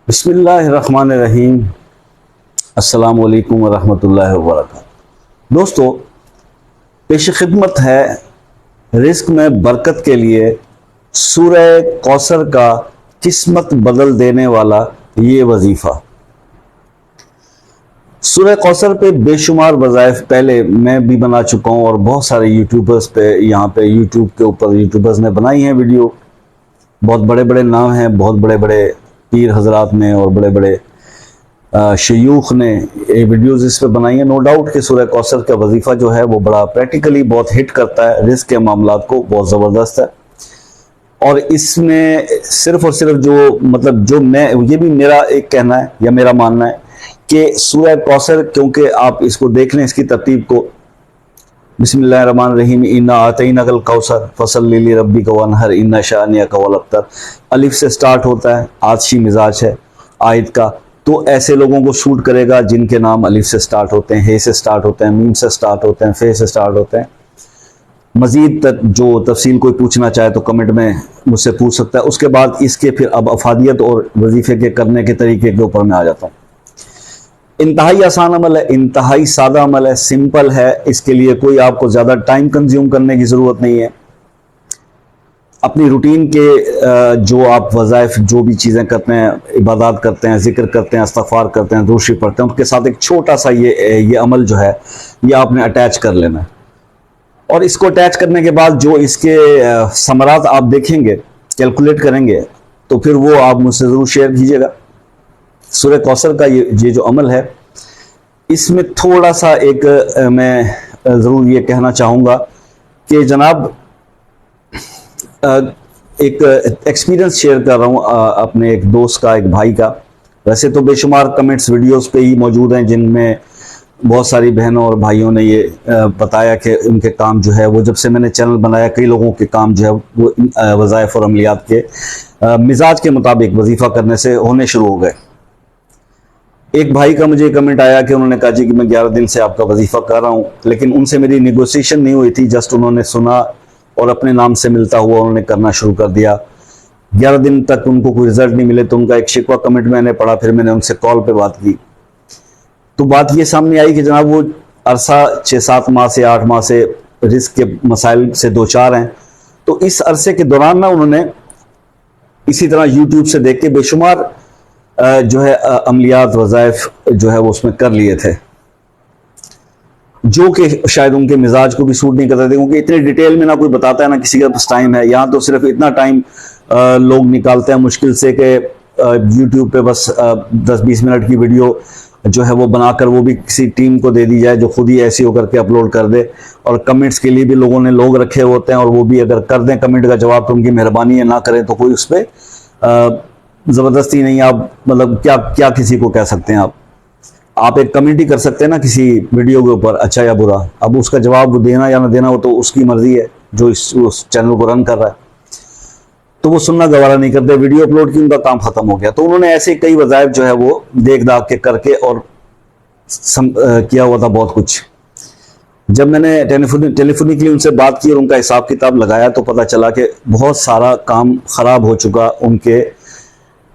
बिस्मिल्लाहिर्रहमानिर्रहीम। अस्सलामु अलैकुम वरहमतुल्लाहि वबरकातुहू। दोस्तों, पेश खिदमत है रिस्क में बरकत के लिए सूरह कौसर का किस्मत बदल देने वाला ये वजीफ़ा। सूरह कौसर पे बेशुमार वज़ाइफ पहले मैं भी बना चुका हूँ और बहुत सारे यूट्यूबर्स पे यहाँ पे यूट्यूब के ऊपर यूट्यूबर्स ने बनाई हैं वीडियो। बहुत बड़े बड़े नाम हैं, बहुत बड़े बड़े पीर हजरात ने और बड़े बड़े शयूख ने ये वीडियोज़ इस पर बनाई है। नो डाउट कि सूरह कौसर का वजीफ़ा जो है वो बड़ा प्रैक्टिकली बहुत हिट करता है, रिस्क के मामलात को बहुत ज़बरदस्त है। और इसमें सिर्फ और सिर्फ जो मैं ये भी मेरा एक कहना है या मेरा मानना है कि सूरह कौसर, क्योंकि आप इसको देख लें इसकी तरतीब को, बिस्मिल्लाहिर्रहमानिर्रहीम, इन्ना आतैनाकल कौसर फसल्लि लिरब्बिक वनहर इन्ना शानिअक हुवल अब्तर। अलिफ से स्टार्ट होता है, आतशी मिजाज है आयत का, तो ऐसे लोगों को शूट करेगा जिनके नाम अलिफ से स्टार्ट होते हैं, हे से स्टार्ट होते हैं, मीम से स्टार्ट होते हैं, फे से स्टार्ट होते हैं। मजीद जो तफसील कोई पूछना चाहे तो कमेंट में मुझसे पूछ सकता है। उसके बाद इसके फिर अब अफादियत और वजीफे के करने के तरीके के ऊपर मैं आ जाता हूँ। इंतहाई आसान अमल है, इंतहाई सादा अमल है, सिंपल है। इसके लिए कोई आपको ज़्यादा टाइम कंज्यूम करने की ज़रूरत नहीं है। अपनी रूटीन के जो आप वज़ाइफ जो भी चीज़ें करते हैं, इबादत करते हैं, ज़िक्र करते हैं, इस्तग़फ़ार करते हैं, दुरूद शरीफ पढ़ते हैं, उनके साथ एक छोटा सा ये अमल जो है ये आपने अटैच कर लेना है। और इसको अटैच करने के बाद जो इसके समरात आप देखेंगे, कैलकुलेट करेंगे, तो फिर वो आप मुझसे ज़रूर शेयर कीजिएगा। सूरह कौसर का ये जो अमल है, इसमें थोड़ा सा एक मैं ज़रूर ये कहना चाहूँगा कि जनाब एक एक्सपीरियंस शेयर कर रहा हूँ अपने एक दोस्त का, एक भाई का। वैसे तो बेशुमार कमेंट्स वीडियोस पे ही मौजूद हैं जिनमें बहुत सारी बहनों और भाइयों ने ये बताया कि उनके काम जो है वो, जब से मैंने चैनल बनाया, कई लोगों के काम जो है वो वज़ाइफ और अमलियात के मिजाज के मुताबिक वजीफ़ा करने से होने शुरू हो गए। एक भाई का मुझे कमेंट आया कि उन्होंने कहा जी कि मैं 11 दिन से आपका वजीफ़ा कर रहा हूँ, लेकिन उनसे मेरी नेगोशिएशन नहीं हुई थी, जस्ट उन्होंने सुना और अपने नाम से मिलता हुआ उन्होंने करना शुरू कर दिया। 11 दिन तक उनको कोई रिजल्ट नहीं मिले, तो उनका एक शिकवा कमेंट मैंने पढ़ा, फिर मैंने उनसे कॉल पे बात की, तो बात ये सामने आई कि जनाब वो अरसा 6-7 माह से 8 माह से रिस्क के मसाइल से दो चार हैं। तो इस अरसे के दौरान ना उन्होंने इसी तरह यूट्यूब से देख के बेशुमार जो है अमलियात वज़ाइफ जो है वो उसमें कर लिए थे, जो कि शायद उनके मिजाज को भी सूट नहीं करते थे, क्योंकि इतने डिटेल में ना कोई बताता है ना किसी के पास टाइम है। यहाँ तो सिर्फ इतना टाइम लोग निकालते हैं मुश्किल से कि यूट्यूब पे बस 10-20 मिनट की वीडियो जो है वो बनाकर वो भी किसी टीम को दे दी जाए जो खुद ही ऐसी होकर के अपलोड कर दे। और कमेंट्स के लिए भी लोगों ने लोग रखे होते हैं, और वो भी अगर कर दें कमेंट का जवाब तो उनकी मेहरबानी है, ना करें तो कोई उस पर ज़बरदस्ती नहीं। आप मतलब क्या क्या किसी को कह सकते हैं। आप एक कमेंट ही कर सकते हैं ना किसी वीडियो के ऊपर, अच्छा या बुरा। अब उसका जवाब देना या ना देना वो तो उसकी मर्जी है, जो उस चैनल को रन कर रहा है, तो वो सुनना गवारा नहीं करते। वीडियो अपलोड की उनका काम खत्म हो गया। तो उन्होंने ऐसे कई वज़ाइफ जो है वो देख दाख के करके और किया हुआ था बहुत कुछ। जब मैंने टेलीफोनिकली उनसे बात की और उनका हिसाब किताब लगाया तो पता चला कि बहुत सारा काम ख़राब हो चुका उनके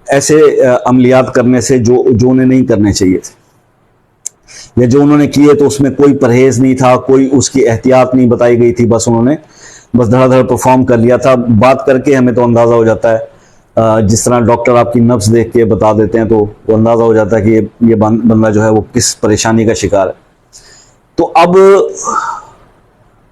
ऐसे अमलियात करने से जो उन्हें नहीं करने चाहिए थे, या जो उन्होंने किए तो उसमें कोई परहेज़ नहीं था, कोई उसकी एहतियात नहीं बताई गई थी, बस उन्होंने धड़ाधड़ परफॉर्म कर लिया था। बात करके हमें तो अंदाज़ा हो जाता है, जिस तरह डॉक्टर आपकी नब्ज़ देख के बता देते हैं तो वो अंदाज़ा हो जाता है कि ये बंदा जो है वो किस परेशानी का शिकार है। तो अब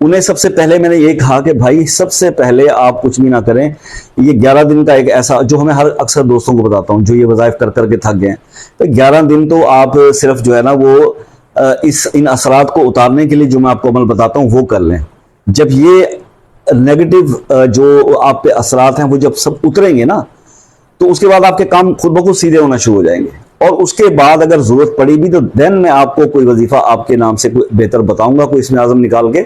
उन्हें सबसे पहले मैंने ये कहा कि भाई सबसे पहले आप कुछ भी ना करें। ये 11 दिन का एक ऐसा, जो हमें हर अक्सर दोस्तों को बताता हूँ जो ये वज़ाइफ कर करके थक गए हैं, तो 11 दिन तो आप सिर्फ जो है ना वो इन असरात को उतारने के लिए जो मैं आपको अमल बताता हूँ वो कर लें। जब ये नेगेटिव जो आप पे असरात हैं वो जब सब उतरेंगे ना, तो उसके बाद आपके काम खुद ब खुद सीधे होना शुरू हो जाएंगे। और उसके बाद अगर ज़रूरत पड़ी भी तो देन मैं आपको कोई वजीफ़ा आपके नाम से कोई बेहतर बताऊंगा, कोई इसमें आज़म निकाल के,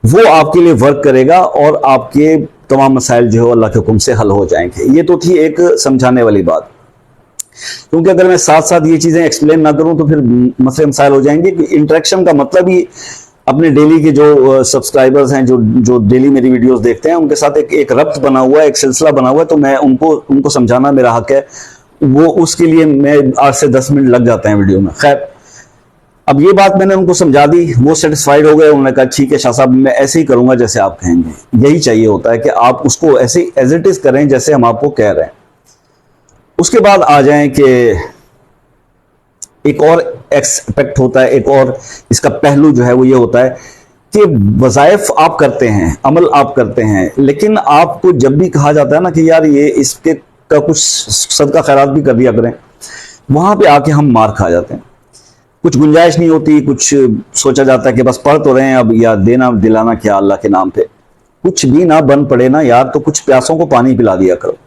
वो आपके लिए वर्क करेगा और आपके तमाम मसाइल जो है अल्लाह के हुक्म से हल हो जाएंगे। ये तो थी एक समझाने वाली बात, क्योंकि अगर मैं साथ साथ ये चीज़ें एक्सप्लेन ना करूं तो फिर मसले मसाइल हो जाएंगे। इंटरेक्शन का मतलब ही अपने डेली के जो सब्सक्राइबर्स हैं, जो डेली मेरी वीडियोस देखते हैं, उनके साथ एक रब्त बना हुआ है, एक सिलसिला बना हुआ है। तो मैं उनको समझाना मेरा हक है, वो उसके लिए मैं 8 से 10 मिनट लग जाते हैं वीडियो में। खैर, अब ये बात मैंने उनको समझा दी, वो सेटिस्फाइड हो गए। उन्होंने कहा ठीक है शाह साहब, मैं ऐसे ही करूंगा जैसे आप कहेंगे। यही चाहिए होता है कि आप उसको ऐसे एज इट इज करें जैसे हम आपको कह रहे हैं। उसके बाद आ जाएं कि एक और एक्सपेक्ट होता है, एक और इसका पहलू जो है वो ये होता है कि वज़ाइफ आप करते हैं, अमल आप करते हैं, लेकिन आपको जब भी कहा जाता है ना कि यार ये इसके का कुछ सदका खैरात भी कर दिया करें, वहां पे आके हम मार खा जाते हैं। कुछ गुंजाइश नहीं होती, कुछ सोचा जाता है कि बस पढ़ तो रहे हैं अब, या देना दिलाना क्या अल्लाह के नाम पे। कुछ भी ना बन पड़े ना यार, तो कुछ प्यासों को पानी पिला दिया करो।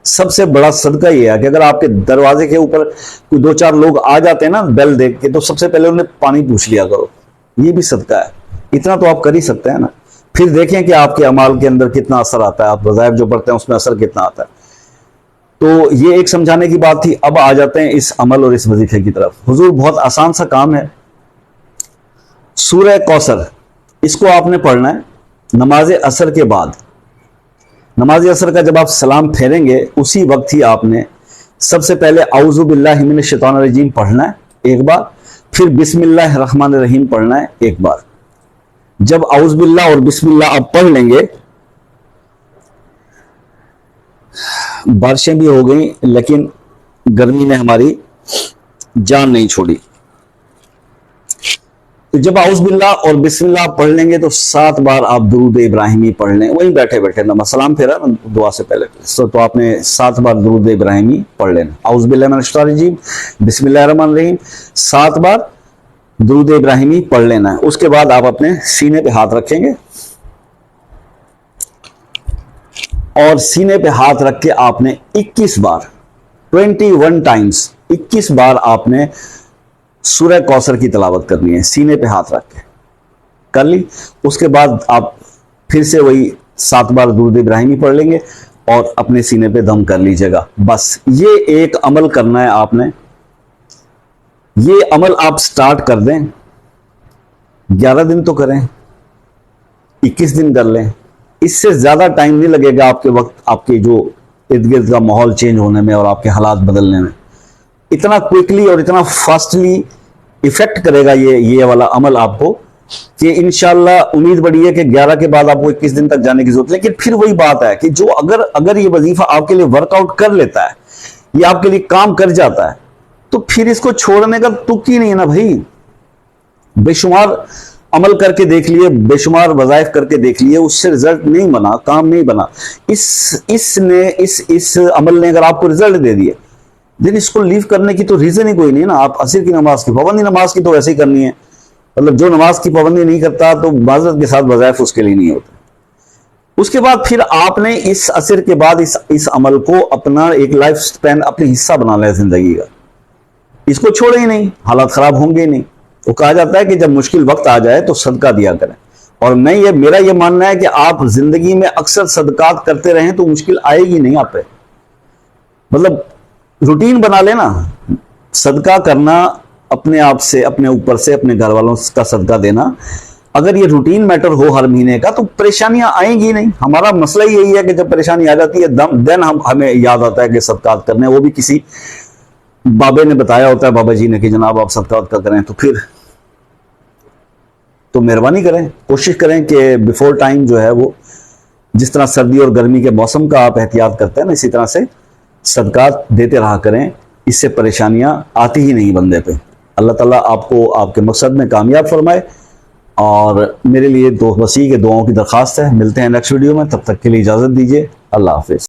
सबसे बड़ा सदका ये है कि अगर आपके दरवाजे के ऊपर कोई 2-4 लोग आ जाते हैं ना बेल देख के, तो सबसे पहले उन्हें पानी पूछ लिया करो। ये भी सदका है। इतना तो आप कर ही सकते हैं ना। फिर देखें कि आपके अमाल के अंदर कितना असर आता है, आप वज़ाइफ जो पढ़ते हैं उसमें असर कितना आता है। तो ये एक समझाने की बात थी। अब आ जाते हैं इस अमल और इस वजीफे की तरफ। हुजूर, बहुत आसान सा काम है। सूरह कौसर, इसको आपने पढ़ना है नमाज असर के बाद। नमाज असर का जब आप सलाम फेरेंगे, उसी वक्त ही आपने सबसे पहले औज़ु बिल्लाहि मिनश शैतानिर रजीम पढ़ना है एक बार, फिर बिस्मिल्लाहिर रहमानिर रहीम पढ़ना है एक बार। जब औज़ु बिल्लाह और बिस्मिल्लाह आप पढ़ लेंगे, बारिशें भी हो गई लेकिन गर्मी ने हमारी जान नहीं छोड़ी। तो जब औज़ु बिल्लाह और बिस्मिल्लाह पढ़ लेंगे तो 7 बार आप दुरूद इब्राहिमी पढ़ लें, वहीं बैठे बैठे नमाज सलाम फेरा ना दुआ से पहले, तो आपने 7 बार दुरूद इब्राहिमी पढ़ लेना। औज़ु बिल्लाहि मिनश शैतानिर रजीम, बिस्मिल्लाहिर रहमानिर रहीम, 7 बार दुरूद इब्राहिमी पढ़ लेना है। उसके बाद आप अपने सीने पे हाथ रखेंगे और सीने पे हाथ रख के आपने 21 बार 21 टाइम्स 21 बार आपने सूरह कौसर की तिलावत करनी है, सीने पे हाथ रख के कर ली। उसके बाद आप फिर से वही 7 बार दुरूद इब्राहिमी पढ़ लेंगे और अपने सीने पे दम कर लीजिएगा। बस ये एक अमल करना है आपने। ये अमल आप स्टार्ट कर दें, 11 दिन तो करें, 21 दिन कर लें। इससे ज्यादा टाइम नहीं लगेगा आपके वक्त, आपके जो इर्द गिर्द का माहौल चेंज होने में और आपके हालात बदलने में। इतना क्विकली और इतना फास्टली इफेक्ट करेगा ये वाला अमल आपको कि इंशाल्लाह उम्मीद बड़ी है कि 11 के बाद आपको 21 दिन तक जाने की जरूरत। लेकिन फिर वही बात है कि जो अगर ये वजीफा आपके लिए वर्कआउट कर लेता है, ये आपके लिए काम कर जाता है, तो फिर इसको छोड़ने का तुक ही नहीं है ना भाई। बेशुमार अमल करके देख लिए, बेशुमार वज़ाइफ करके देख लिए, उससे रिजल्ट नहीं बना, काम नहीं बना। इस अमल ने अगर आपको रिजल्ट दे दिए, देन इसको लीव करने की तो रीजन ही कोई नहीं ना। आप असर की नमाज की पाबंदी, नमाज की तो वैसे ही करनी है। मतलब जो नमाज की पाबंदी नहीं करता तो माज़रत के साथ वज़ाइफ उसके लिए नहीं होता। उसके बाद फिर आपने इस असर के बाद इस अमल को अपना एक लाइफ स्पैन, अपनी हिस्सा बना लिया जिंदगी का। इसको छोड़े ही नहीं, हालात खराब होंगे ही नहीं। वो कहा जाता है कि जब मुश्किल वक्त आ जाए तो सदका दिया करें। और मेरा ये मानना है कि आप जिंदगी में अक्सर सदकात करते रहें तो मुश्किल आएगी नहीं आप पे। मतलब रूटीन बना लेना, सदका करना अपने आप से, अपने ऊपर से, अपने घर वालों का सदका देना। अगर ये रूटीन मैटर हो हर महीने का तो परेशानियां आएंगी नहीं। हमारा मसला ही यही है कि जब परेशानी आ जाती है देन हमें याद आता है कि सदकात करने, वो भी किसी बाबे ने बताया होता है, बाबा जी ने, कि जनाब आप सदकात करें। तो फिर तो मेहरबानी करें, कोशिश करें कि बिफोर टाइम जो है वो, जिस तरह सर्दी और गर्मी के मौसम का आप एहतियात करते हैं ना, इसी तरह से सदकात देते रहा करें। इससे परेशानियां आती ही नहीं बंदे पे। अल्लाह ताला आपको आपके मकसद में कामयाब फरमाए। और मेरे लिए बस ये कि दुआओं की दरख्वास्त है। मिलते हैं नेक्स्ट वीडियो में, तब तक के लिए इजाज़त दीजिए। अल्लाह हाफिज़।